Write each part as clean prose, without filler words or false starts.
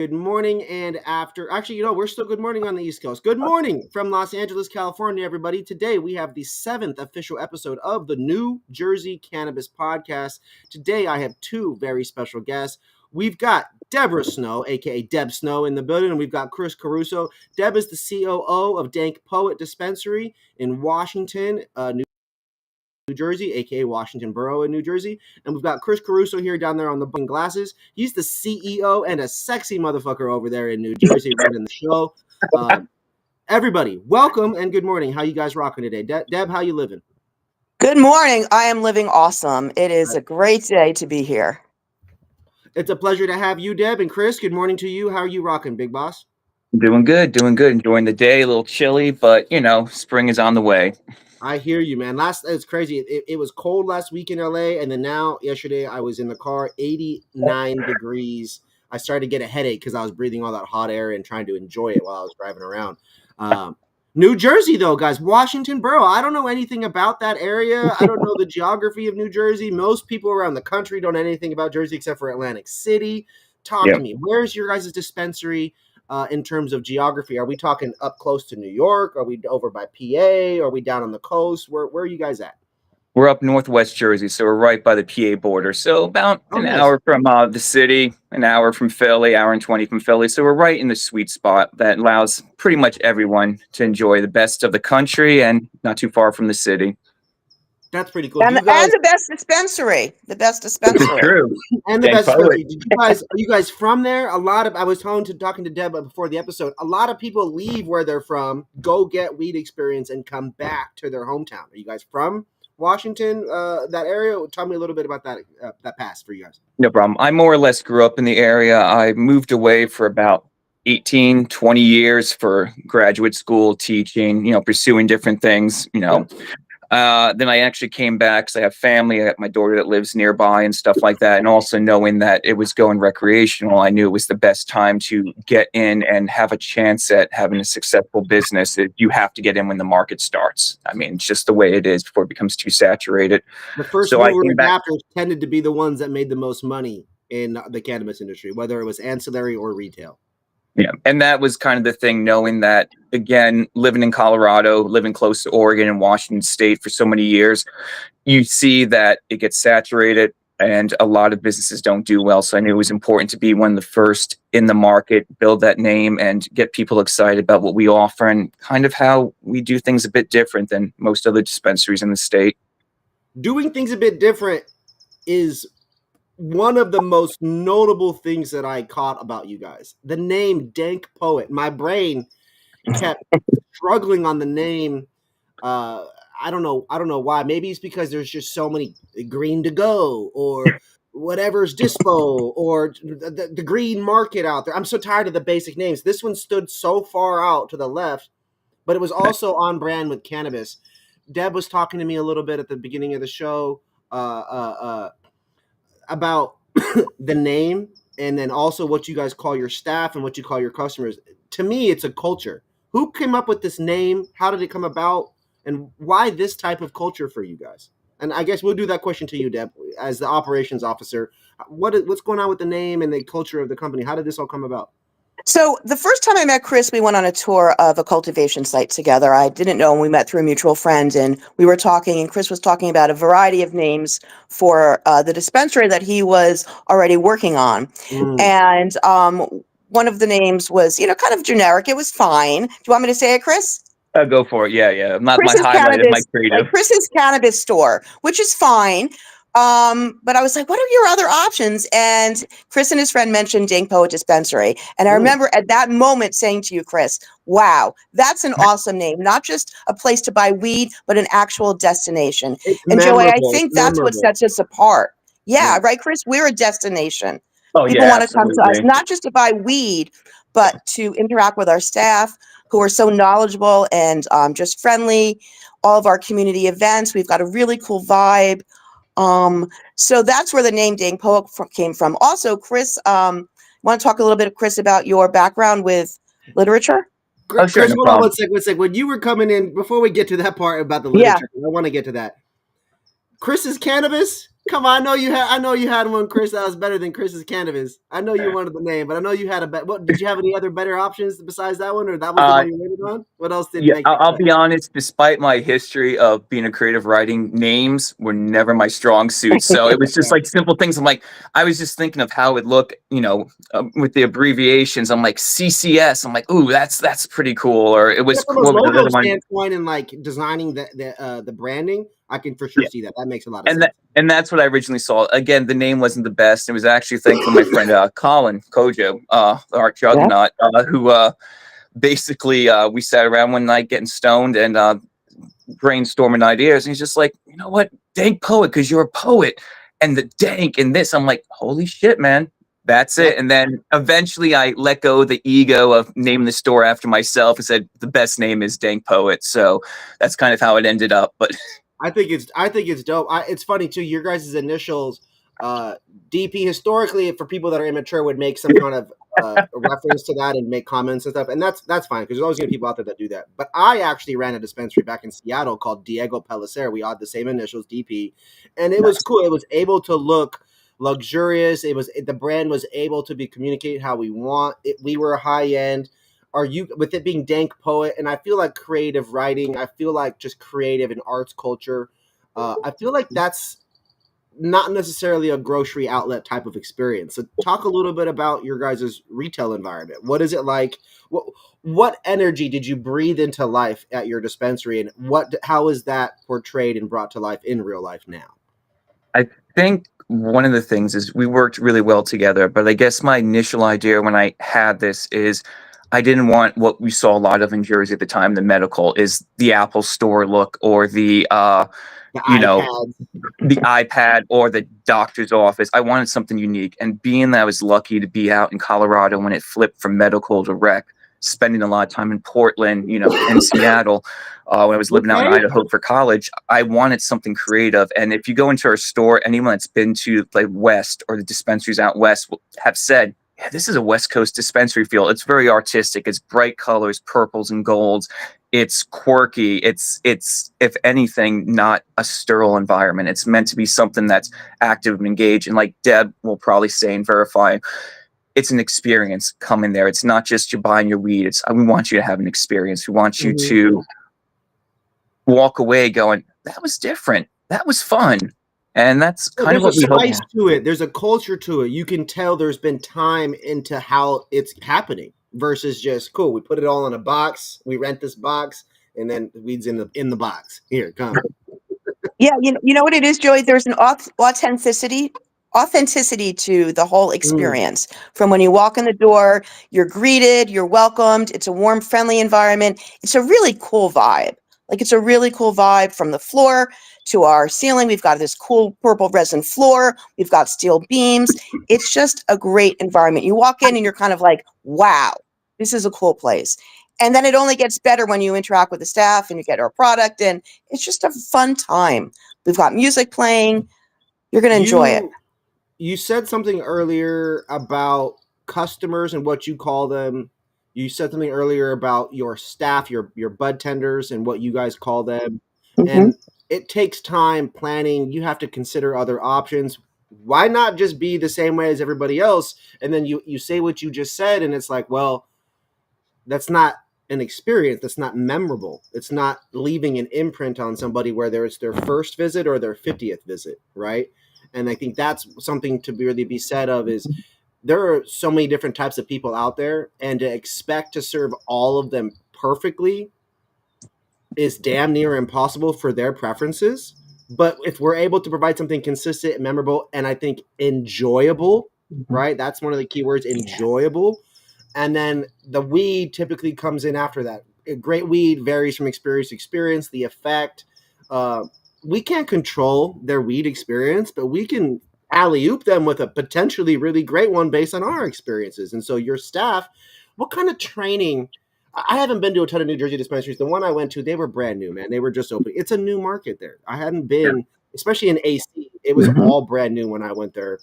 Good morning and after. Actually, we're still good morning on the East Coast. Good morning from Los Angeles, California, everybody. Today we have the 7th official episode of the New Jersey Cannabis Podcast. Today I have two very special guests. We've got Deb Snow, aka Deb Snow, in the building, and we've got Chris Caruso. Deb is the COO of Dank Poet Dispensary in Washington, New Jersey, aka Washington Borough in New Jersey. And we've got Chris Caruso here down there on the glasses. He's the CEO and a sexy motherfucker over there in New Jersey running the show. Everybody, welcome and good morning. How you guys rocking today? Deb, how you living? Good morning. I am living awesome. It is a great day to be here. It's a pleasure to have you, Deb. And Chris, good morning to you. How are you rocking, big boss? Doing good. Enjoying the day. A little chilly, but spring is on the way. I hear you, man. It's crazy. It was cold last week in LA, and then yesterday, I was in the car, 89 degrees. I started to get a headache because I was breathing all that hot air and trying to enjoy it while I was driving around. New Jersey, though, guys, Washington Borough. I don't know anything about that area. I don't know the geography of New Jersey. Most people around the country don't know anything about Jersey except for Atlantic City. Talk to me. Where's your guys' dispensary? In terms of geography, are we talking up close to New York? Are we over by PA? Are we down on the coast? Where are you guys at? We're up Northwest Jersey, so we're right by the PA border. So about an hour from the city, an hour from Philly, hour and 20 from Philly. So we're right in the sweet spot that allows pretty much everyone to enjoy the best of the country and not too far from the city. That's pretty cool. And the best dispensary. The best dispensary. True. And the best dispensary. Are you guys from there? I was talking to Deb before the episode. A lot of people leave where they're from, go get weed experience, and come back to their hometown. Are you guys from Washington, that area? Tell me a little bit about that past for you guys. No problem. I more or less grew up in the area. I moved away for about 18, 20 years for graduate school, teaching, pursuing different things, Then I actually came back because I have family. I have my daughter that lives nearby and stuff like that. And also knowing that it was going recreational, I knew it was the best time to get in and have a chance at having a successful business. You have to get in when the market starts. I mean, it's just the way it is before it becomes too saturated. The first mover adapters tended to be the ones that made the most money in the cannabis industry, whether it was ancillary or retail. Yeah. And that was kind of the thing, knowing that, again, living in Colorado, living close to Oregon and Washington State for so many years, you see that it gets saturated and a lot of businesses don't do well. So I knew it was important to be one of the first in the market, build that name and get people excited about what we offer and kind of how we do things a bit different than most other dispensaries in the state. Doing things a bit different is one of the most notable things that I caught about you guys. The name Dank Poet. My brain kept struggling on the name. I don't know why. Maybe it's because there's just so many green to go or whatever's dispo or the green market out there. I'm so tired of the basic names. This one stood so far out to the left, but it was also on brand with cannabis. Deb was talking to me a little bit at the beginning of the show about the name and then also what you guys call your staff and what you call your customers. To me, it's a culture. Who came up with this name? How did it come about? And why this type of culture for you guys? And I guess we'll do that question to you, Deb, as the operations officer. What's going on with the name and the culture of the company? How did this all come about? So the first time I met Chris, we went on a tour of a cultivation site together. I didn't know, and we met through a mutual friend, and we were talking, and Chris was talking about a variety of names for the dispensary that he was already working on. And one of the names was, kind of generic. It was fine. Do you want me to say it, Chris? Go for it. Yeah. Not my highlight of my creative. Chris's Cannabis Store, which is fine. But I was like, what are your other options? And Chris and his friend mentioned Dank Poet Dispensary. And I remember at that moment saying to you, Chris, wow, that's an awesome name. Not just a place to buy weed, but an actual destination. And Joey, I think that's what sets us apart. Yeah, right, Chris? We're a destination. People want to come to us, not just to buy weed, but to interact with our staff who are so knowledgeable and just friendly. All of our community events, we've got a really cool vibe. So that's where the name Dank Poet came from. Also, Chris, want to talk a little bit, Chris, about your background with literature? Chris, hold on one sec. When you were coming in, before we get to that part about the literature, I want to get to that. Chris's Cannabis Come on, I know you had one, Chris, that was better than Chris's Cannabis. I know you wanted the name, but I know you had a bet. What did you have any other better options besides that one, or that was the one you landed on? What else did Yeah, make I'll be honest. Despite my history of being a creative writing, names were never my strong suit. So it was just like simple things. I'm like, I was just thinking of how it would look, with the abbreviations. I'm like CCS. I'm like, ooh, that's pretty cool. Or it was from a what was the logo other one? standpoint and like designing the branding? I can for sure see that. That makes a lot of sense. And that's what I originally saw. Again, the name wasn't the best. It was actually thankful my friend Colin Kojo, the art juggernaut, who basically we sat around one night getting stoned and brainstorming ideas. And he's just like, you know what, Dank Poet, because you're a poet, and the dank and this. I'm like, holy shit, man. That's it. And then eventually I let go of the ego of naming the store after myself and said the best name is Dank Poet. So that's kind of how it ended up. But I think it's dope. It's funny too. Your guys' initials, DP, historically for people that are immature would make some kind of reference to that and make comments and stuff, and that's fine because there's always gonna be people out there that do that. But I actually ran a dispensary back in Seattle called Diego Pellicer. We had the same initials, DP, and it was cool. It was able to look luxurious. The brand was able to be communicated how we want it. We were high end. Are you with it being Dank Poet? And I feel like creative writing. I feel like just creative and arts culture. I feel like that's not necessarily a grocery outlet type of experience. So talk a little bit about your guys' retail environment. What is it like? What energy did you breathe into life at your dispensary, and how is that portrayed and brought to life in real life now? I think one of the things is we worked really well together, but I guess my initial idea when I had this is I didn't want what we saw a lot of in Jersey at the time, the medical, is the Apple Store look or the iPad or the doctor's office. I wanted something unique. And being that I was lucky to be out in Colorado when it flipped from medical to rec, spending a lot of time in Portland, in Seattle, when I was living out in Idaho for college, I wanted something creative. And if you go into our store, anyone that's been to the West or the dispensaries out West will have said, yeah, this is a West Coast dispensary feel. It's very artistic. It's bright colors, purples and golds. It's quirky. It's if anything, not a sterile environment. It's meant to be something that's active and engaged. And like Deb will probably say and verify, it's an experience coming there. It's not just you're buying your weed. We want you to have an experience. We want you to walk away going, that was different. That was fun. And that's kind of what we hope. There's a spice to it. There's a culture to it. You can tell there's been time into how it's happening versus just cool. We put it all in a box. We rent this box, and then the weed's in the box. Here, come. Yeah, you know what it is, Joey. There's an authenticity to the whole experience. From when you walk in the door, you're greeted, you're welcomed. It's a warm, friendly environment. It's a really cool vibe. It's a really cool vibe from the floor to our ceiling. We've got this cool purple resin floor. We've got steel beams. It's just a great environment. You walk in and you're kind of like, wow, this is a cool place. And then it only gets better when you interact with the staff and you get our product, and it's just a fun time. We've got music playing. You're going to enjoy it. You said something earlier about customers and what you call them. You said something earlier about your staff, your bud tenders, and what you guys call them. And it takes time planning. You have to consider other options. Why not just be the same way as everybody else? And then you say what you just said, and it's like, well, that's not an experience. That's not memorable. It's not leaving an imprint on somebody, whether it's their first visit or their 50th visit, right? And I think that's something to really be said of is there are so many different types of people out there, and to expect to serve all of them perfectly is damn near impossible for their preferences. But if we're able to provide something consistent and memorable, and I think enjoyable, right? That's one of the key words, enjoyable. And then the weed typically comes in after that. A great weed varies from experience to experience, the effect. We can't control their weed experience, but we can alley-oop them with a potentially really great one based on our experiences. And so your staff, what kind of training? I haven't been to a ton of New Jersey dispensaries. The one I went to, they were brand new, man. They were just open. It's a new market there. I hadn't been, especially in AC. It was all brand new when I went there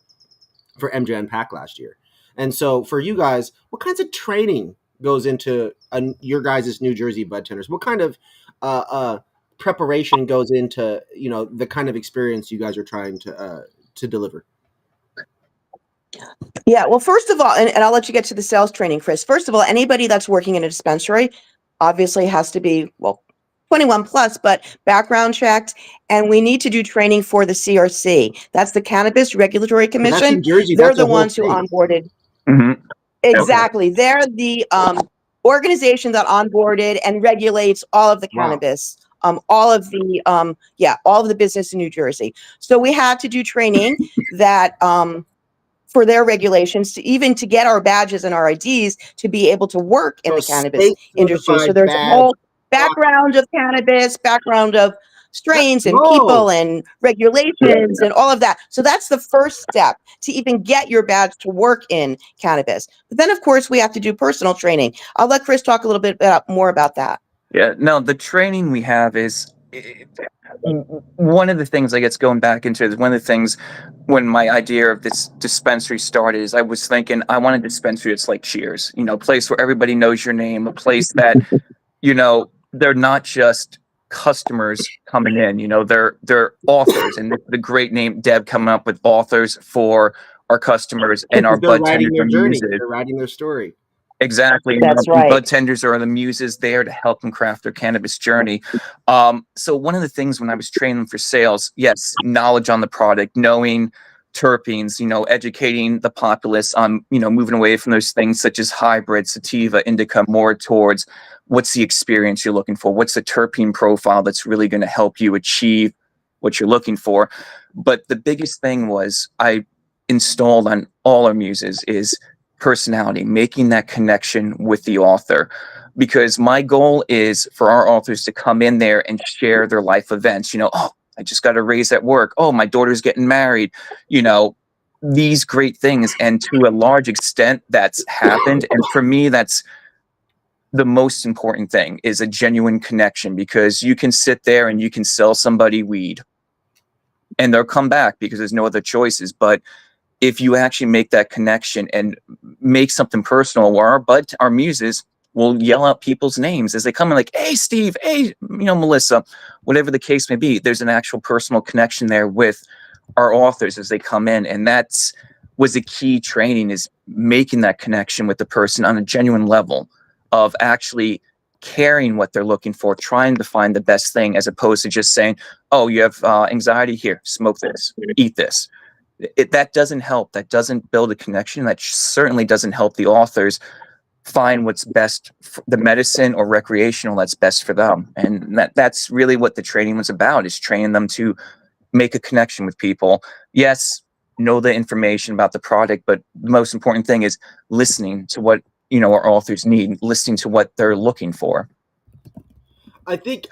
for MJ Unpacked last year. And so for you guys, what kinds of training goes into your guys' New Jersey bud tenders? What kind of preparation goes into, the kind of experience you guys are trying to deliver? Yeah, well, first of all, and I'll let you get to the sales training, Chris. First of all, anybody that's working in a dispensary obviously has to be, 21 plus, but background checked. And we need to do training for the CRC. That's the Cannabis Regulatory That's Commission. in Jersey. They're That's a the whole ones who state. onboarded. Mhm. Exactly. They're the organization that onboarded and regulates all of the Wow. cannabis, all of the business in New Jersey. So we had to do training that for their regulations to get our badges and our IDs to be able to work in So the cannabis state industry. So certified there's a badge. whole background of cannabis, background of strains and people and regulations and all of that. So that's the first step to even get your badge to work in cannabis. But then, of course, we have to do personal training. I'll let Chris talk a little bit more about that. Yeah, no, the training we have is one of the things, I guess, going back into it, one of the things when my idea of this dispensary started is I was thinking I want a dispensary that's like Cheers, a place where everybody knows your name, a place that, they're not just customers coming in, they're authors, and the great name Deb coming up with authors for our customers and our They're bud writing tenders their and journey. muses. They're writing their story. Exactly. That's right. Bud tenders are the muses there to help them craft their cannabis journey. So one of the things when I was training for sales, yes, knowledge on the product, knowing terpenes, educating the populace on, moving away from those things such as hybrid, sativa, indica, more towards what's the experience you're looking for? What's the terpene profile that's really going to help you achieve what you're looking for? But the biggest thing was I installed on all our muses is personality, making that connection with the author, because my goal is for our authors to come in there and share their life events. Oh, I just got a raise at work. Oh, my daughter's getting married. These great things, and to a large extent that's happened. And for me, that's the most important thing, is a genuine connection, because you can sit there and you can sell somebody weed and they'll come back because there's no other choices. But if you actually make that connection and make something personal, where our muses will yell out people's names as they come in, like, hey, Steve, hey, Melissa, whatever the case may be, there's an actual personal connection there with our authors as they come in. And that's was a key training, is making that connection with the person on a genuine level of actually caring what they're looking for, trying to find the best thing, as opposed to just saying, oh, you have anxiety, here, smoke this, eat this. That doesn't help. That doesn't build a connection. That certainly doesn't help the authors find what's best, the medicine or recreational that's best for them. And that's really what the training was about, is training them to make a connection with people. Yes, know the information about the product, but the most important thing is listening to what our authors need, listening to what they're looking for. I think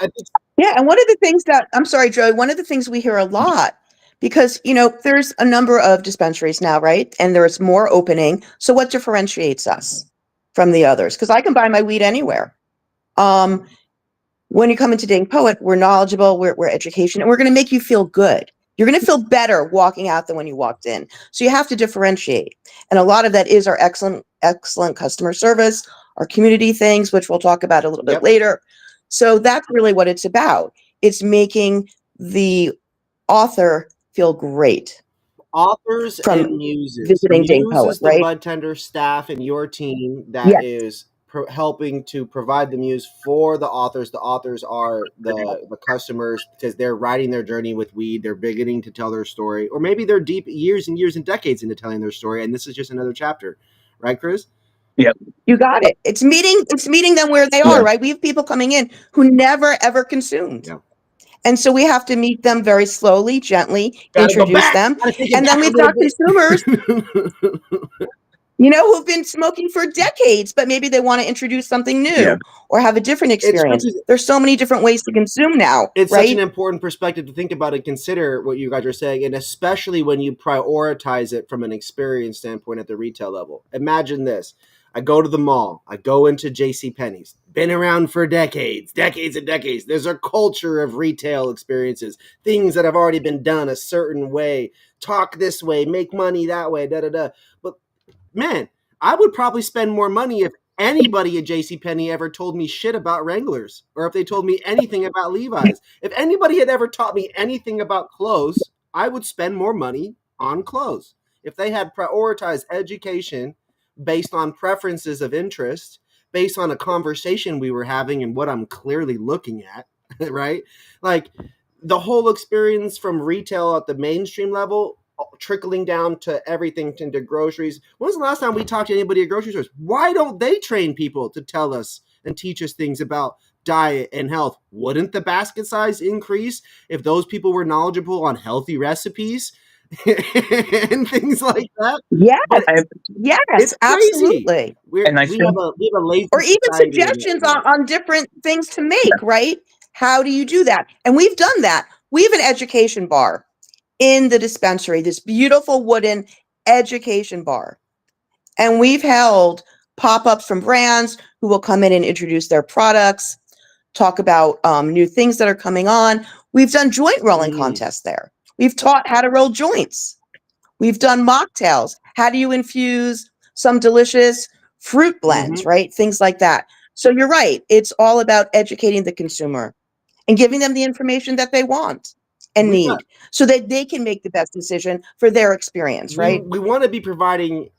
Yeah, and one of the things that, I'm sorry, Joey, one of the things we hear a lot, because, there's a number of dispensaries now, right? And there's more opening. So what differentiates us from the others? Because I can buy my weed anywhere. When you come into Dank Poet, we're knowledgeable, we're education, and we're going to make you feel good. You're going to feel better walking out than when you walked in. So you have to differentiate. And a lot of that is our excellent customer service, our community things, which we'll talk about a little bit later. So that's really what it's about. It's making the author feel great. Authors From and muses. visiting Dank Muse Poet, is the right? bud tender staff and your team that is helping to provide the muse for the authors. The authors are the customers, because they're writing their journey with weed. They're beginning to tell their story, or maybe they're deep years and years and decades into telling their story, and this is just another chapter, right, Chris? Yep. You got it. It's meeting them where they are, right? We have people coming in who never ever consumed. Yeah. And so we have to meet them very slowly, gently, introduce them. And then we've got consumers, who've been smoking for decades, but maybe they want to introduce something new or have a different experience. There's so many different ways to consume now. It's right? such an important perspective to think about and consider what you guys are saying, and especially when you prioritize it from an experience standpoint at the retail level. Imagine this. I go to the mall. I go into JCPenney's. Been around for decades and decades. There's a culture of retail experiences, things that have already been done a certain way. Talk this way, make money that way, da-da-da. But, man, I would probably spend more money if anybody at JCPenney ever told me shit about Wranglers, or if they told me anything about Levi's. If anybody had ever taught me anything about clothes, I would spend more money on close. If they had prioritized education based on preferences of interest, based on a conversation we were having and what I'm clearly looking at, right? Like the whole experience from retail at the mainstream level trickling down to everything into groceries. When was the last time we talked to anybody at grocery stores? Why don't they train people to tell us and teach us things about diet and health? Wouldn't the basket size increase if those people were knowledgeable on healthy recipes and things like that? Yes, But yes, it's crazy. absolutely. We And I have think, a lazy Or even society in that suggestions regard. on different things to make, right? How do you do that? And we've done that. We have an education bar in the dispensary, this beautiful wooden education bar. And we've held pop-ups from brands who will come in and introduce their products, talk about new things that are coming on. We've done joint rolling contests there. We've taught how to roll joints. We've done mocktails. How do you infuse some delicious fruit blends, right? Things like that. So you're right. It's all about educating the consumer and giving them the information that they want and We've got need so that they can make the best decision for their experience, right? we want to be providing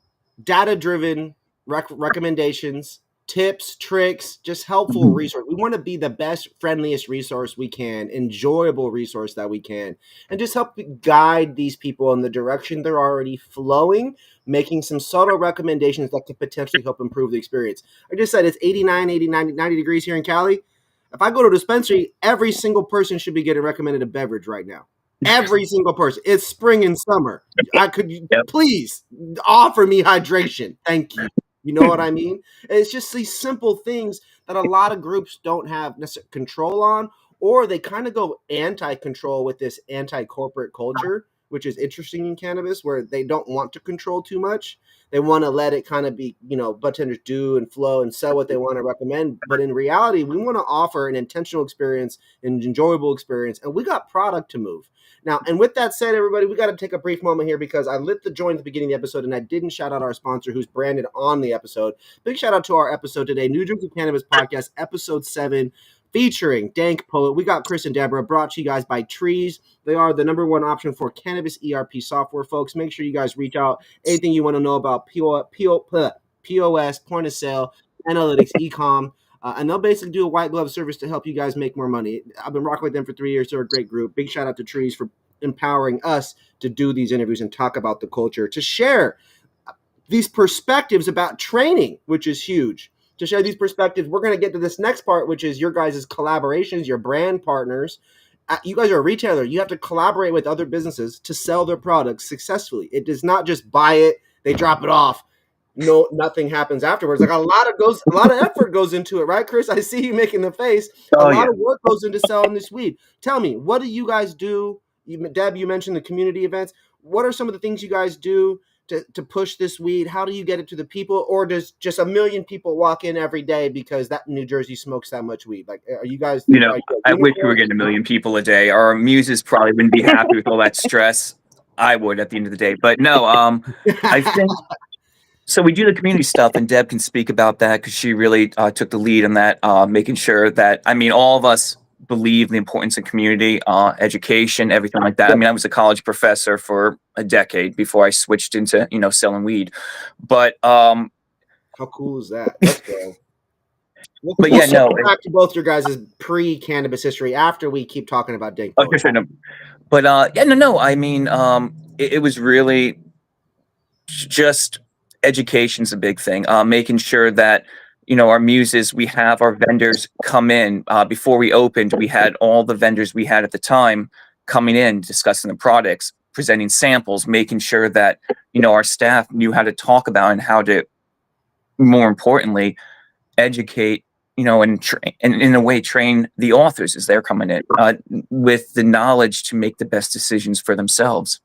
data-driven recommendations, tips, tricks, just helpful resource. We want to be the best, friendliest resource we can, enjoyable resource that we can, and just help guide these people in the direction they're already flowing, making some subtle recommendations that could potentially help improve the experience. I just said it's 89, 80, 90 degrees here in Cali. If I go to a dispensary, every single person should be getting recommended a beverage right now. Every single person. It's spring and summer. I could please offer me hydration. Thank you. You know what I mean? It's just these simple things that a lot of groups don't have necessarily control on, or they kind of go anti-control with this anti-corporate culture, which is interesting in cannabis, where they don't want to control too much. They want to let it kind of be, bartenders do and flow and sell what they want to recommend. But in reality, we want to offer an intentional experience, an enjoyable experience, and we got product to move. Now, and with that said, everybody, we got to take a brief moment here because I lit the joint at the beginning of the episode and I didn't shout out our sponsor who's branded on the episode. Big shout out to our episode today, New Jersey Cannabis Podcast, episode 7, featuring Dank Poet. We got Chris and Deborah, brought to you guys by Trees. They are the number 1 option for cannabis ERP software, folks. Make sure you guys reach out. Anything you want to know about POS, point of sale, analytics, e-com. And they'll basically do a white glove service to help you guys make more money. I've been rocking with them for 3 years. They're a great group. Big shout out to Trees for empowering us to do these interviews and talk about the culture, to share these perspectives about training, which is huge. To share these perspectives, we're going to get to this next part, which is your guys' collaborations, your brand partners. You guys are a retailer. You have to collaborate with other businesses to sell their products successfully. It does not just buy it, they drop it off. No, nothing happens afterwards. Like a lot of effort goes into it, right, Chris? I see you making the face. A lot of work goes into selling this weed. Tell me, what do you guys do? Deb, you mentioned the community events. What are some of the things you guys do to push this weed? How do you get it to the people? Or does just a million people walk in every day because that New Jersey smokes that much weed? Like, are you guys? I wish we were getting 1 million people a day. Our muses probably wouldn't be happy with all that stress. I would at the end of the day. But no, I think... So we do the community stuff, and Deb can speak about that because she really took the lead on that, making sure that, all of us believe the importance of community, education, everything like that. I was a college professor for a decade before I switched into, selling weed. But how cool is that? Let's go. But yeah, no. Back to both your guys' pre-cannabis history after we keep talking about Dank Poet. But it was really just... Education's a big thing. Making sure that, our muses, we have our vendors come in. Before we opened, we had all the vendors we had at the time coming in, discussing the products, presenting samples, making sure that, our staff knew how to talk about and how to, more importantly, educate, and in a way train the authors as they're coming in with the knowledge to make the best decisions for themselves.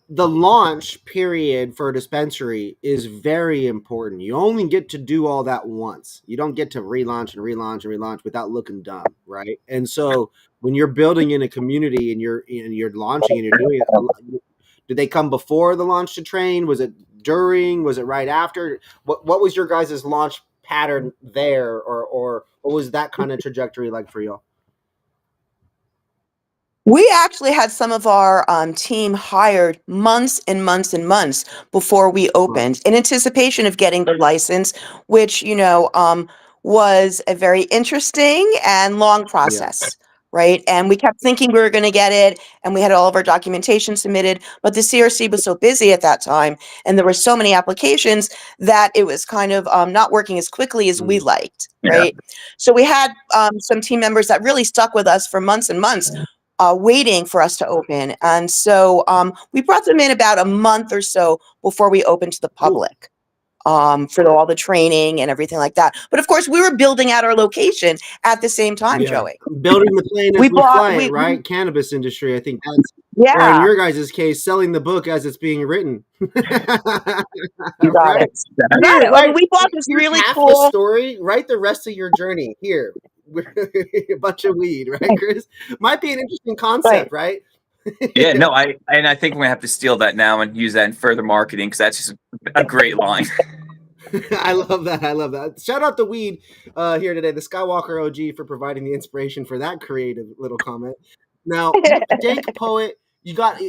The launch period for a dispensary is very important. You only get to do all that once. You don't get to relaunch without looking dumb, right? And so when you're building in a community and you're launching and you're doing it, did they come before the launch to train? Was it during? Was it right after? What was your guys' launch pattern there, or what was that kind of trajectory like for y'all? We actually had some of our team hired months and months and months before we opened in anticipation of getting the license, which, was a very interesting and long process, right? And we kept thinking we were going to get it, and we had all of our documentation submitted, but the CRC was so busy at that time, and there were so many applications that it was kind of not working as quickly as we liked, right? So we had some team members that really stuck with us for months and months waiting for us to open. And so we brought them in about a month or so before we opened to the public for all the training and everything like that. But of course, we were building out our location at the same time, Joey. Building the plane as we fly it, right? Cannabis industry, I think that's, or in your guys' case, selling the book as it's being written. You got it. Well, we bought this really cool the story. Write the rest of your journey here. A bunch of weed, right, Chris? Might be an interesting concept, right? Yeah, no, I think we're gonna have to steal that now and use that in further marketing, because that's just a great line. I love that. Shout out to Weed here today, the Skywalker OG, for providing the inspiration for that creative little comment. Now, Dank Poet, you got,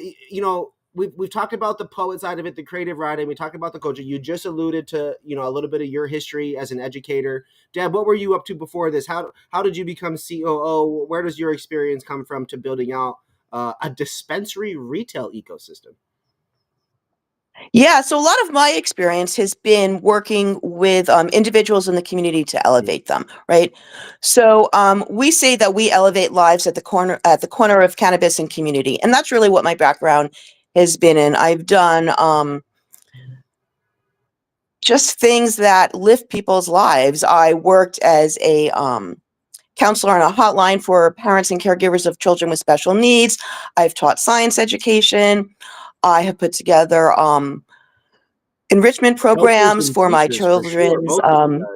we've talked about the poet side of it, the creative writing. We talked about the culture. You just alluded to, a little bit of your history as an educator. Deb, what were you up to before this? How did you become COO? Where does your experience come from to building out a dispensary retail ecosystem? Yeah, so a lot of my experience has been working with individuals in the community to elevate them, right? So we say that we elevate lives at the corner of cannabis and community, and that's really what my background has been in. I've done just things that lift people's lives. I worked as a counselor on a hotline for parents and caregivers of children with special needs. I've taught science education. I have put together enrichment programs for my children's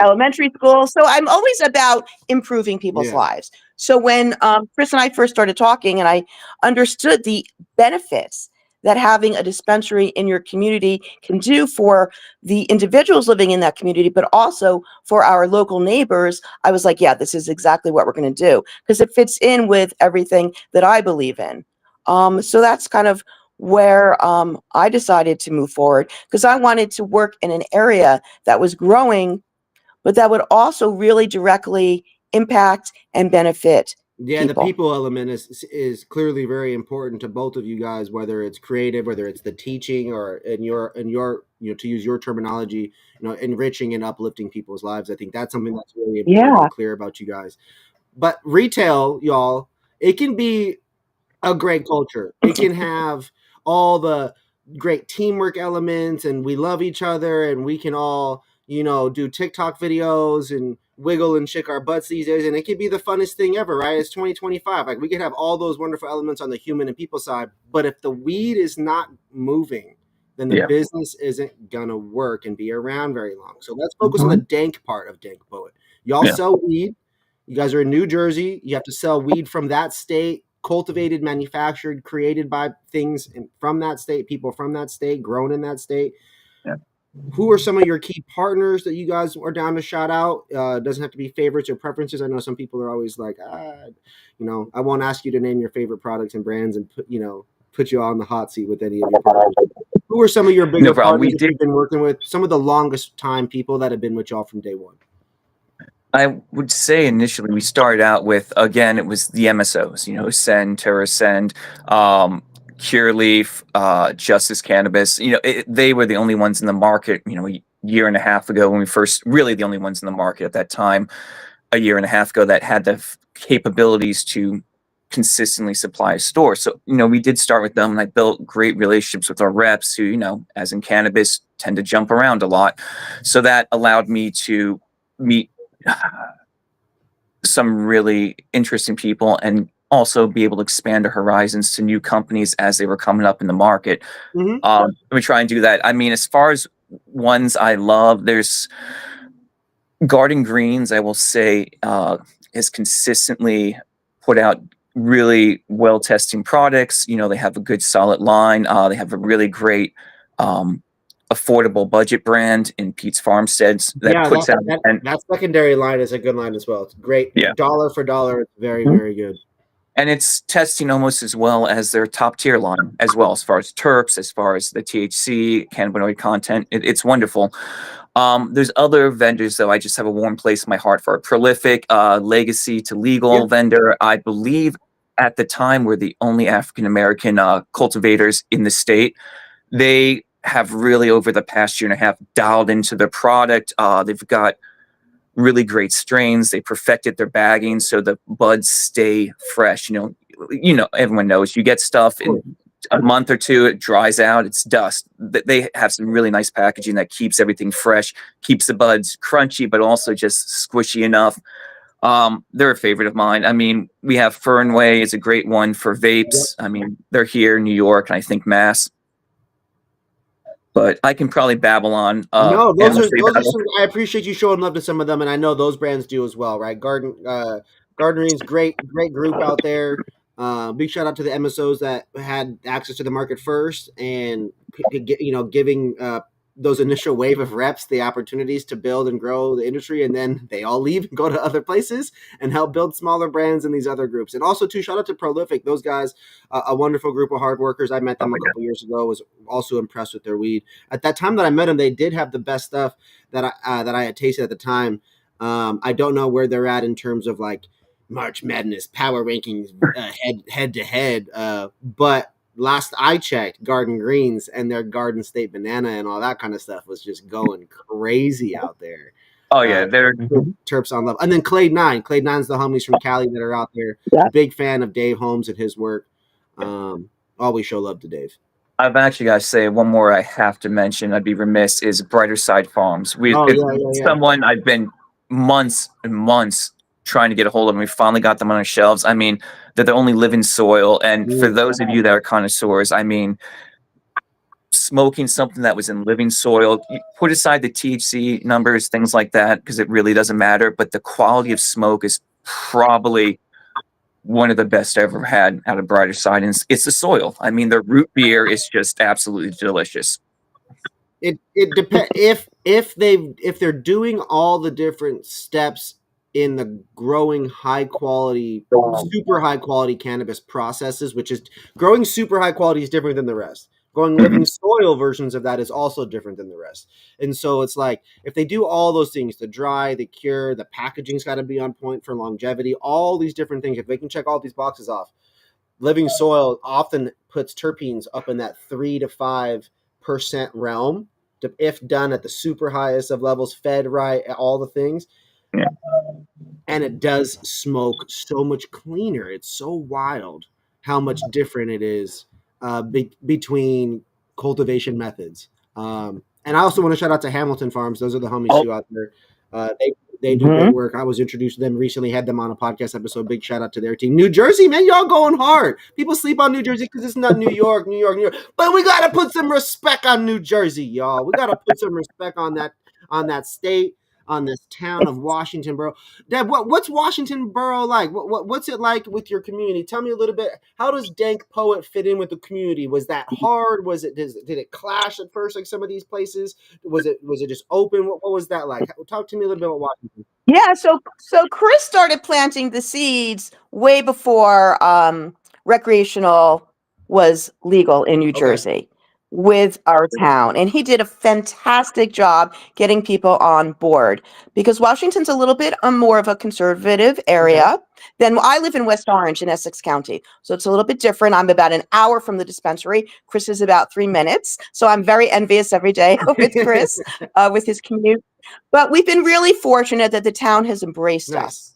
elementary school. So I'm always about improving people's lives. So when Chris and I first started talking, and I understood the benefits that having a dispensary in your community can do for the individuals living in that community, but also for our local neighbors, I was like, yeah, this is exactly what we're going to do, because it fits in with everything that I believe in. So that's kind of where I decided to move forward, because I wanted to work in an area that was growing, but that would also really directly impact and benefit people. The people element is clearly very important to both of you guys, whether it's creative, whether it's the teaching, or in your to use your terminology, enriching and uplifting people's lives. I think that's something that's really important and clear about you guys. But retail, y'all, it can be a great culture. It can have all the great teamwork elements, and we love each other, and we can all, do TikTok videos and wiggle and shake our butts these days, and it could be the funnest thing ever, right? It's 2025. Like, we could have all those wonderful elements on the human and people side, but if the weed is not moving, then the business isn't gonna work and be around very long. So let's focus on the dank part of Dank Poet. Y'all sell weed. You guys are in New Jersey. You have to sell weed from that state, cultivated, manufactured, created by things from that state, people from that state, grown in that state. Who are some of your key partners that you guys are down to shout out? It doesn't have to be favorites or preferences. I know some people are always like, I won't ask you to name your favorite products and brands and put you on the hot seat with any of your partners. Who are some of your bigger partners that you've been working with? Some of the longest time people that have been with y'all from day one? I would say initially we started out with, again, it was the MSOs, Send, TerraSend, Cureleaf, Justice Cannabis. They were the only ones in the market, a year and a half ago when we first, really the only ones in the market at that time, a year and a half ago, that had the capabilities to consistently supply a store. So, we did start with them, and I built great relationships with our reps who, as in cannabis, tend to jump around a lot. So that allowed me to meet some really interesting people and also be able to expand our horizons to new companies as they were coming up in the market. We try and do that. I mean, as far as ones I love, there's Garden Greens, I will say, has consistently put out really well-testing products. They have a good solid line. They have a really great affordable budget brand in Pete's Farmsteads that secondary line is a good line as well. It's great. Dollar for dollar, it's very, very good. and it's testing almost as well as their top tier line as well, as far as terps, as far as the THC, cannabinoid content. It's wonderful. There's other vendors though I just have a warm place in my heart for. Prolific, legacy to legal vendor. I believe at the time we're the only African American cultivators in the state. They have really over the past year and a half dialed into their product. They've got really great strains. They perfected their bagging so the buds stay fresh. You know, everyone knows you get stuff in a month or two, it dries out, it's dust. They have some really nice packaging that keeps everything fresh, keeps the buds crunchy, but also just squishy enough. They're a favorite of mine. I mean, we have Fernway is a great one for vapes. I mean, they're here in New York and I think Mass. But I can probably babble on. No, those are some, I appreciate you showing love to some of them, and I know those brands do as well, right? Gardenering's great group out there. Big shout out to the MSOs that had access to the market first, and giving those initial wave of reps the opportunities to build and grow the industry, and then they all leave and go to other places and help build smaller brands in these other groups. And also, too, shout out to Prolific. Those guys, a wonderful group of hard workers. I met them a couple years ago. Was also impressed with their weed. At that time that I met them, they did have the best stuff that I had tasted at the time. I don't know where they're at in terms of like March Madness power rankings head to head, but last I checked, Garden Greens and their Garden State Banana and all that kind of stuff was just going crazy out there. Oh yeah, they're terps on love. And then Clade 9. Clade 9's the homies from Cali that are out there. Yeah. Big fan of Dave Holmes and his work. Always show love to Dave. I've actually got to say one more I have to mention. I'd be remiss is Brighter Side Farms. Someone I've been months and months trying to get a hold of them. We finally got them on our shelves. I mean, they're the only living soil. And for those of you that are connoisseurs, I mean, smoking something that was in living soil, you put aside the THC numbers, things like that, because it really doesn't matter. But the quality of smoke is probably one of the best I ever had out of Brighter Side. And it's the soil. I mean, the root beer is just absolutely delicious. It depends if they're doing all the different steps in the growing super high quality cannabis processes, which is growing super high quality is different than the rest. Growing living soil versions of that is also different than the rest. And so it's like, if they do all those things, the dry, the cure, the packaging's got to be on point for longevity, all these different things, if they can check all these boxes off, living soil often puts terpenes up in that 3 to 5% realm, if done at the super highest of levels, fed right, all the things. Yeah. And it does smoke so much cleaner. It's so wild how much different it is between cultivation methods. And I also want to shout out to Hamilton Farms. Those are the homies too out there. They do great work. I was introduced to them recently, had them on a podcast episode. Big shout out to their team. New Jersey, man, y'all going hard. People sleep on New Jersey because it's not New York. But we got to put some respect on New Jersey, y'all. We got to put some respect on that state, on this town of Washington Borough. Deb, what's Washington Borough like? What's it like with your community? Tell me a little bit. How does Dank Poet fit in with the community? Was that hard? Did it clash at first like some of these places? Was it just open? What was that like? Talk to me a little bit about Washington. Yeah, so Chris started planting the seeds way before recreational was legal in New Jersey. With our town, and he did a fantastic job getting people on board, because Washington's a little bit more of a conservative area than I live in West Orange in Essex County, so it's a little bit different. I'm about an hour from the dispensary. Chris is about 3 minutes, so I'm very envious every day with Chris with his commute. But we've been really fortunate that the town has embraced us.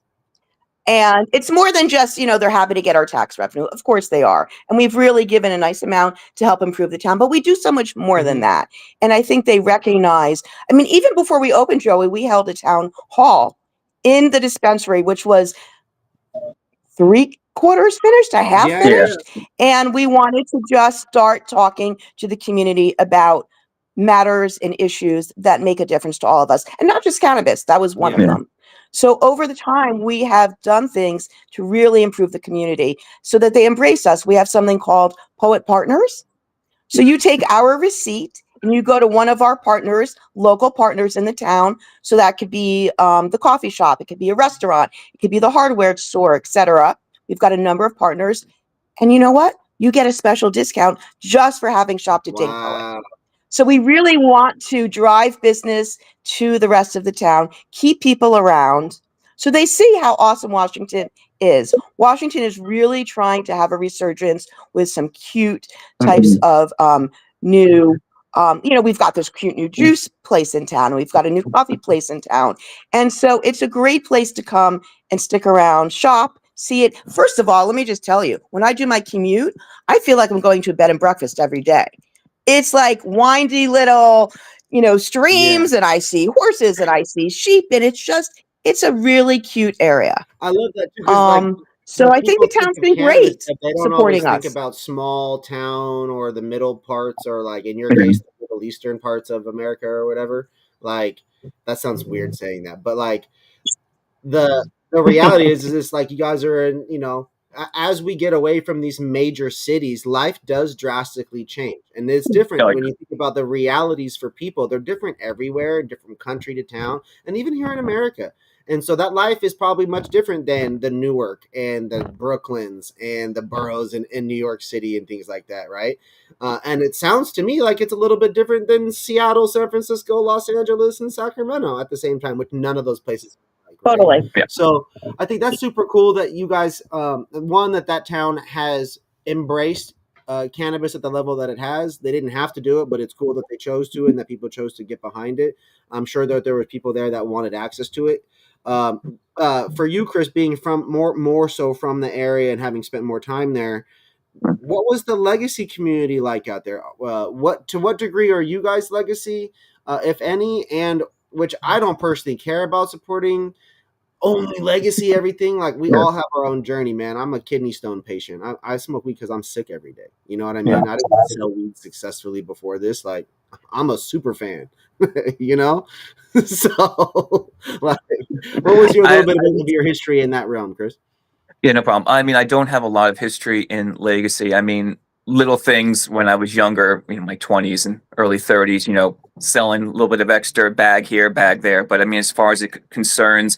And it's more than just, they're happy to get our tax revenue. Of course they are. And we've really given a nice amount to help improve the town. But we do so much more than that. And I think they recognize, even before we opened, Joey, we held a town hall in the dispensary, which was 3/4 finished, a half finished. And we wanted to just start talking to the community about matters and issues that make a difference to all of us. And not just cannabis. That was one of them. So over the time, we have done things to really improve the community so that they embrace us. We have something called Poet Partners. So you take our receipt and you go to one of our partners, local partners in the town. So that could be the coffee shop. It could be a restaurant. It could be the hardware store, etc. We've got a number of partners. And you know what? You get a special discount just for having shopped at Dank Poet. Wow. So we really want to drive business to the rest of the town, keep people around so they see how awesome Washington is. Washington is really trying to have a resurgence with some cute types of new, we've got this cute new juice place in town. We've got a new coffee place in town. And so it's a great place to come and stick around, shop, see it. First of all, let me just tell you, when I do my commute, I feel like I'm going to a bed and breakfast every day. It's like windy little, streams, and I see horses and I see sheep, and it's a really cute area. I love that too. So I think the town's been great they don't supporting always us. think about small town or the middle parts, or like in your case, the Middle Eastern parts of America or whatever. Like, that sounds weird saying that, but like the reality is it's like you guys are in, as we get away from these major cities, life does drastically change. And it's different when you think about the realities for people. They're different everywhere, different country to town, and even here in America. And so that life is probably much different than the Newark and the Brooklyns and the boroughs in New York City and things like that, right? And it sounds to me like it's a little bit different than Seattle, San Francisco, Los Angeles, and Sacramento at the same time, which none of those places are like, right? Totally. Yeah. So I think that's super cool that you guys, that town has embraced cannabis at the level that it has. They didn't have to do it, but it's cool that they chose to and that people chose to get behind it. I'm sure that there were people there that wanted access to it. For you, Chris, being from more so from the area and having spent more time there, what was the legacy community like out there? To what degree are you guys legacy, if any? And which I don't personally care about supporting only legacy everything. Like, we all have our own journey, man. I'm a kidney stone patient. I smoke weed because I'm sick every day. You know what I mean? I didn't sell weed successfully before this. Like, I'm a super fan. So like, what was your little bit of your history in that realm, Chris? Yeah, no problem. I mean, I don't have a lot of history in legacy. I mean, little things when I was younger, my 20s and early 30s, selling a little bit of extra, bag here, bag there. But I mean, as far as it concerns,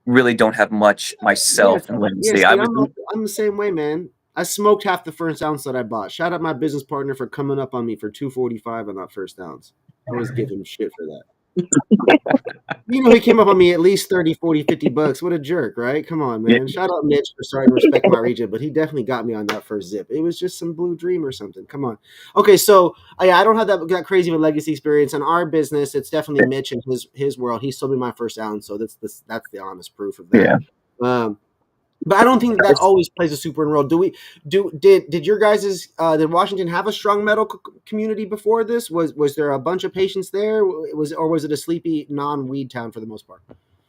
really don't have much myself in legacy. I'm the same way, man. I smoked half the first ounce that I bought. Shout out my business partner for coming up on me for $2.45 on that first ounce. I always give him shit for that. He came up on me at least 30, 40, $50. What a jerk, right? Come on, man. Yeah. Shout out Mitch for starting to respect my region, but he definitely got me on that first zip. It was just some blue dream or something. Come on. Okay, so I don't have that crazy of a legacy experience. In our business, it's definitely Mitch and his world. He sold me my first ounce, so that's the honest proof of that. Yeah. But I don't think that always plays a super role. Did your guys' did Washington have a strong medical community before this? Was there a bunch of patients there? Was it a sleepy non-weed town for the most part?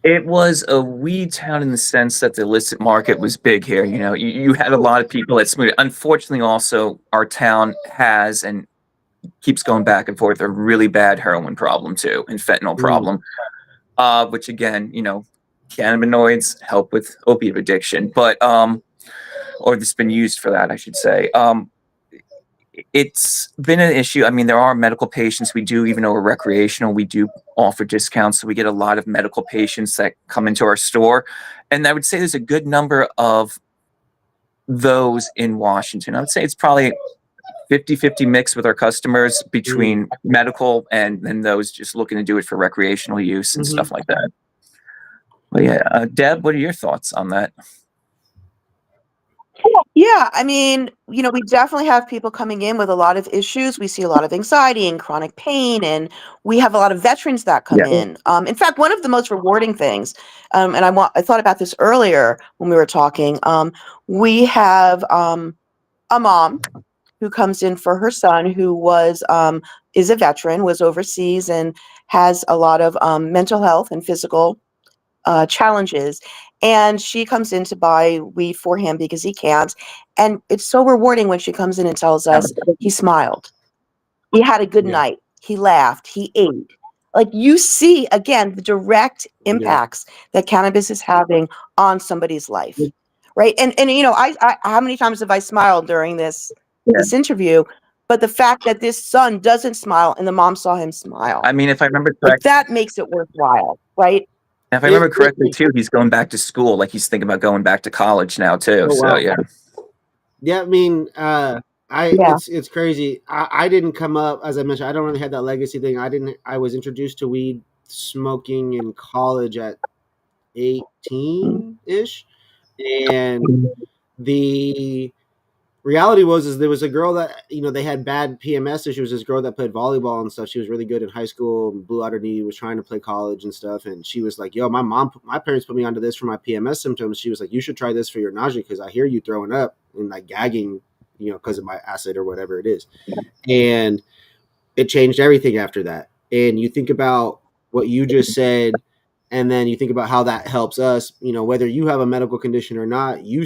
It was a weed town in the sense that the illicit market was big here. You had a lot of people that smoked. Unfortunately, also our town has and keeps going back and forth a really bad heroin problem too, and fentanyl problem, which again, cannabinoids help with opiate addiction, but or it's been used for that, I should say. It's been an issue. I mean, there are medical patients. We do, even though we're recreational, we do offer discounts. So we get a lot of medical patients that come into our store. And I would say there's a good number of those in Washington. I would say it's probably 50-50 mix with our customers between medical and those just looking to do it for recreational use and stuff like that. Well, yeah, Deb, what are your thoughts on that? Yeah, I mean, we definitely have people coming in with a lot of issues. We see a lot of anxiety and chronic pain, and we have a lot of veterans that come in. In fact, one of the most rewarding things, and I thought about this earlier when we were talking. We have a mom who comes in for her son, who is a veteran, was overseas, and has a lot of mental health and physical challenges, and she comes in to buy weed for him because he can't. And it's so rewarding when she comes in and tells us he smiled, he had a good night, he laughed, he ate. Like, you see again the direct impacts that cannabis is having on somebody's life, right? And I how many times have I smiled during this interview? But the fact that this son doesn't smile and the mom saw him smile, I mean, if I remember correctly, that makes it worthwhile, right? If I remember correctly, too, he's going back to school. Like he's thinking about going back to college now, too. Oh, So wow. yeah. Yeah, I mean, it's crazy. I didn't come up, as I mentioned, I don't really have that legacy thing. I was introduced to weed smoking in college at 18-ish. And the reality was there was a girl that, they had bad PMS issues. This girl that played volleyball and stuff. She was really good in high school, blew out her knee, was trying to play college and stuff. And she was like, yo, my parents put me onto this for my PMS symptoms. She was like, you should try this for your nausea, because I hear you throwing up and like gagging, because of my acid or whatever it is. And it changed everything after that. And you think about what you just said, and then you think about how that helps us, whether you have a medical condition or not, you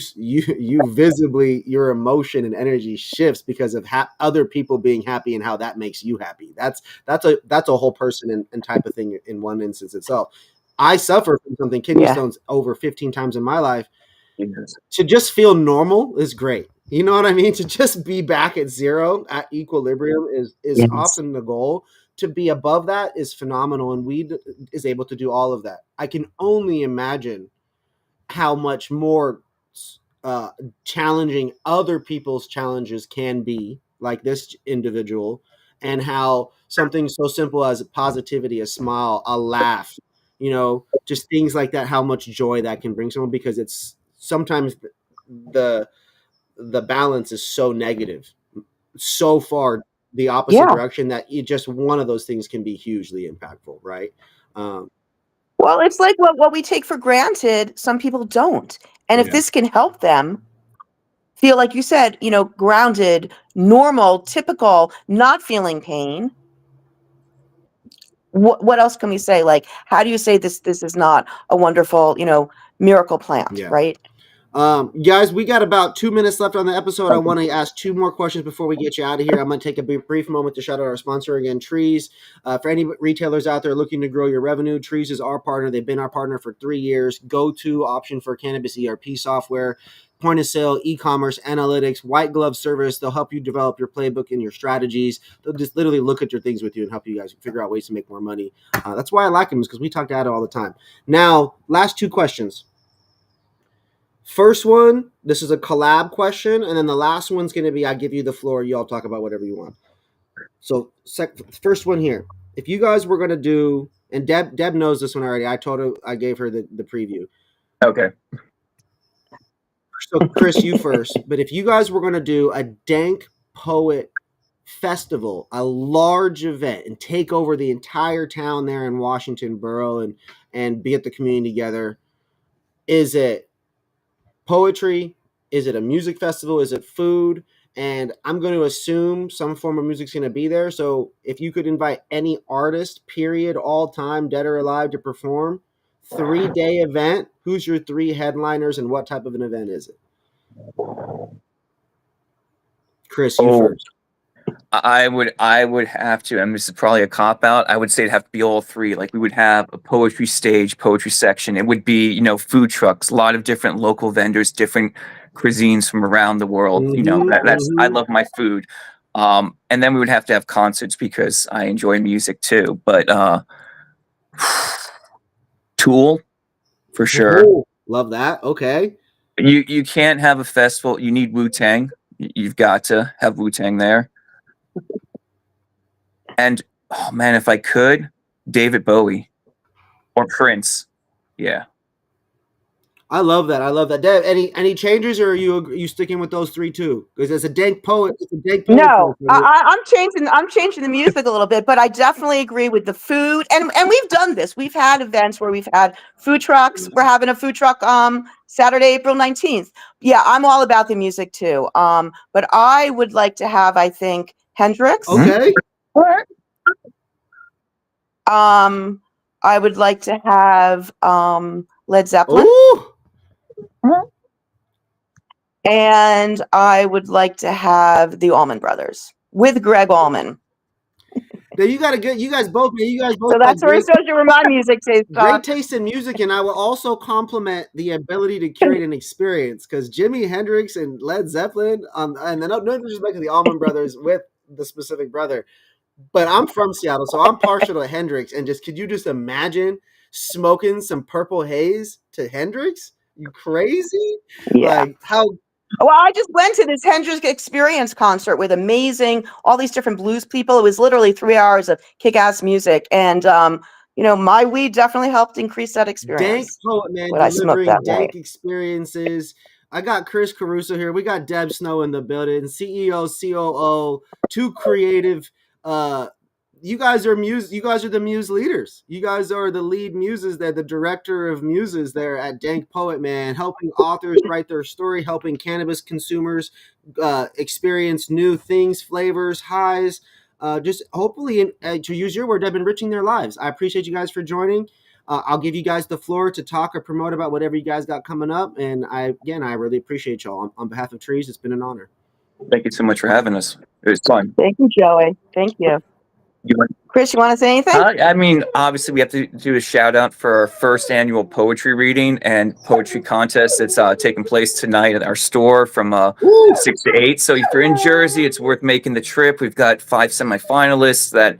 visibly, your emotion and energy shifts because of other people being happy and how that makes you happy. That's a whole person and type of thing in one instance itself. I suffer from something, kidney stones, over 15 times in my life. To just feel normal is great. You know what I mean? To just be back at zero, at equilibrium is often the goal. To be above that is phenomenal, and weed is able to do all of that. I can only imagine how much more challenging other people's challenges can be, like this individual, and how something so simple as positivity, a smile, a laugh, just things like that, how much joy that can bring someone, because it's sometimes the balance is so negative, so far the opposite direction, that just one of those things can be hugely impactful, right? Well, it's like what we take for granted, some people don't. And if this can help them feel, like you said, grounded, normal, typical, not feeling pain, what else can we say? Like, how do you say this is not a wonderful, miracle plant, right? Guys, we got about 2 minutes left on the episode. I want to ask 2 more questions before we get you out of here. I'm going to take a brief moment to shout out our sponsor again, Trees. For any retailers out there looking to grow your revenue, Trees is our partner. They've been our partner for 3 years. Go-to option for cannabis ERP software, point of sale, e-commerce, analytics, white glove service. They'll help you develop your playbook and your strategies. They'll just literally look at your things with you and help you guys figure out ways to make more money. That's why I like them, is because we talk to Ada all the time. Now, last 2 questions. First one, this is a collab question, and then the last one's going to be, I give you the floor, you all talk about whatever you want. So first one here, if you guys were going to do, and Deb knows this one already, I gave her the preview. Okay. So Chris, you first, but if you guys were going to do a Dank Poet Festival, a large event, and take over the entire town there in Washington Borough and get the community together, is it poetry? Is it a music festival? Is it food? And I'm going to assume some form of music's going to be there. So if you could invite any artist, period, all time, dead or alive, to perform, 3-day event, who's your 3 headliners and what type of an event is it? Chris, you first. I would have to, and this is probably a cop out, I would say it'd have to be all 3. Like, we would have a poetry stage, poetry section. It would be, food trucks, a lot of different local vendors, different cuisines from around the world. I love my food. And then we would have to have concerts, because I enjoy music too. But Tool, for sure. Ooh, love that. Okay. You can't have a festival. You need Wu-Tang. You've got to have Wu-Tang there. And, oh man, if I could, David Bowie or Prince. Yeah. I love that. Deb, any changes, or are you sticking with those 3 too? Because as a Dank Poet, it's a Dank Poet. No, I'm changing the music a little bit, but I definitely agree with the food. And we've done this. We've had events where we've had food trucks. We're having a food truck Saturday, April 19th. Yeah, I'm all about the music too. But I would like to have, I think, Hendrix. Okay. I would like to have Led Zeppelin. Ooh. And I would like to have the Allman Brothers with Greg Allman. Now you guys both. So that's where it shows you where my music taste. Great taste in music, and I will also compliment the ability to curate an experience, because Jimi Hendrix and Led Zeppelin, and then no disrespect to the Allman Brothers with the specific brother, But I'm from Seattle, so I'm partial to Hendrix. And just could you just imagine smoking some purple haze to Hendrix? You crazy? Yeah. Like how Well, I just went to this Hendrix Experience concert with all these different blues people. It was literally 3 hours of kick-ass music. And, my weed definitely helped increase that Dank experience. Poet, man, What I smoked delivering that night. dank experiences. I got Chris Caruso here. We got Deb Snow in the building, CEO, COO, two creative. You guys are the muse leaders. You guys are the lead muses there, the director of muses there at Dank Poet, man, helping authors write their story, helping cannabis consumers experience new things, flavors, highs. Just hopefully, to use your word, Deb, enriching their lives. I appreciate you guys for joining. I'll give you guys the floor to talk or promote about whatever you guys got coming up. And I really appreciate y'all. On behalf of Trees, it's been an honor. Thank you so much for having us. It was fun. Thank you, Joey. Thank you. Chris, you want to say anything? I mean, obviously, we have to do a shout out for our first annual poetry reading and poetry contest that's taking place tonight at our store from 6 to 8. So if you're in Jersey, it's worth making the trip. We've got 5 semifinalists that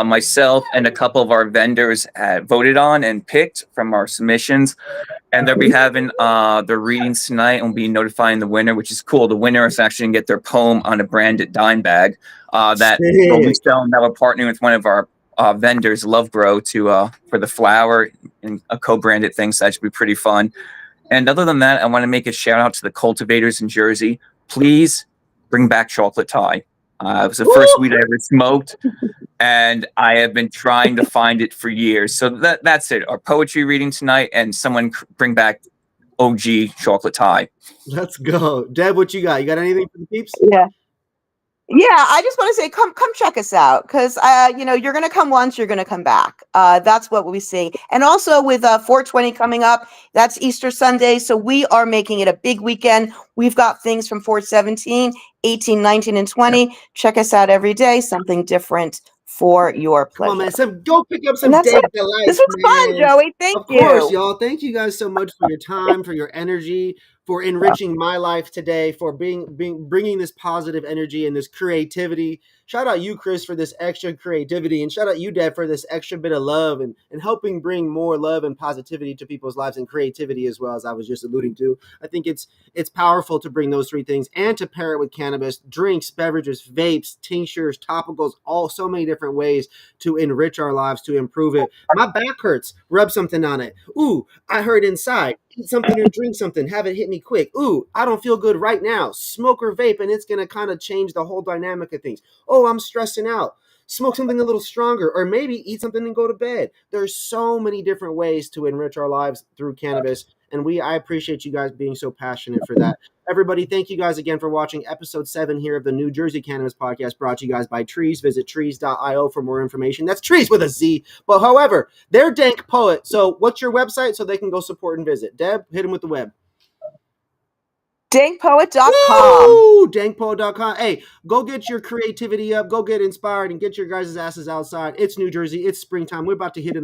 myself and a couple of our vendors voted on and picked from our submissions. And they'll be having their readings tonight, and we'll be notifying the winner, which is cool. The winner is actually going to get their poem on a branded dime bag that we'll be selling. That we're partnering with one of our vendors, Love Grow, for the flower and a co-branded thing. So that should be pretty fun. And other than that, I want to make a shout out to the cultivators in Jersey. Please bring back chocolate tie. It was the first weed I ever smoked, and I have been trying to find it for years. So that's it. Our poetry reading tonight, and someone bring back OG chocolate tie. Let's go. Deb, what you got? You got anything for the peeps? Yeah, I just want to say, come check us out, because you're going to come once, you're going to come back. That's what we see. And also with 420 coming up, that's Easter Sunday, so we are making it a big weekend. We've got things from 417, 18, 19, and 20. Check us out every day, something different for your pleasure. Come on, man. Go pick up some Dank Delights. This was fun, Joey. Thank you. Of course, y'all. Thank you guys so much for your time, for your energy, for enriching my life today, for bringing this positive energy and this creativity. Shout out you, Chris, for this extra creativity, and shout out you, Deb, for this extra bit of love and helping bring more love and positivity to people's lives and creativity as well, as I was just alluding to. I think it's powerful to bring those 3 things and to pair it with cannabis, drinks, beverages, vapes, tinctures, topicals, so many different ways to enrich our lives, to improve it. My back hurts. Rub something on it. Ooh, I hurt inside. Eat something or drink something. Have it hit me quick. Ooh, I don't feel good right now. Smoke or vape, and it's going to kind of change the whole dynamic of things. Oh, I'm stressing out. Smoke something a little stronger, or maybe eat something and go to bed. There's so many different ways to enrich our lives through cannabis, and I appreciate you guys being so passionate for that. Everybody, thank you guys again for watching episode 7 here of the New Jersey Cannabis Podcast, brought to you guys by Trees. Visit trees.io for more information. That's Trees with a Z. But however, they're Dank Poet. So what's your website so they can go support and visit? Deb, hit them with the web. Dankpoet.com. Dankpoet.com. Hey, go get your creativity up. Go get inspired and get your guys' asses outside. It's New Jersey. It's springtime. We're about to hit it.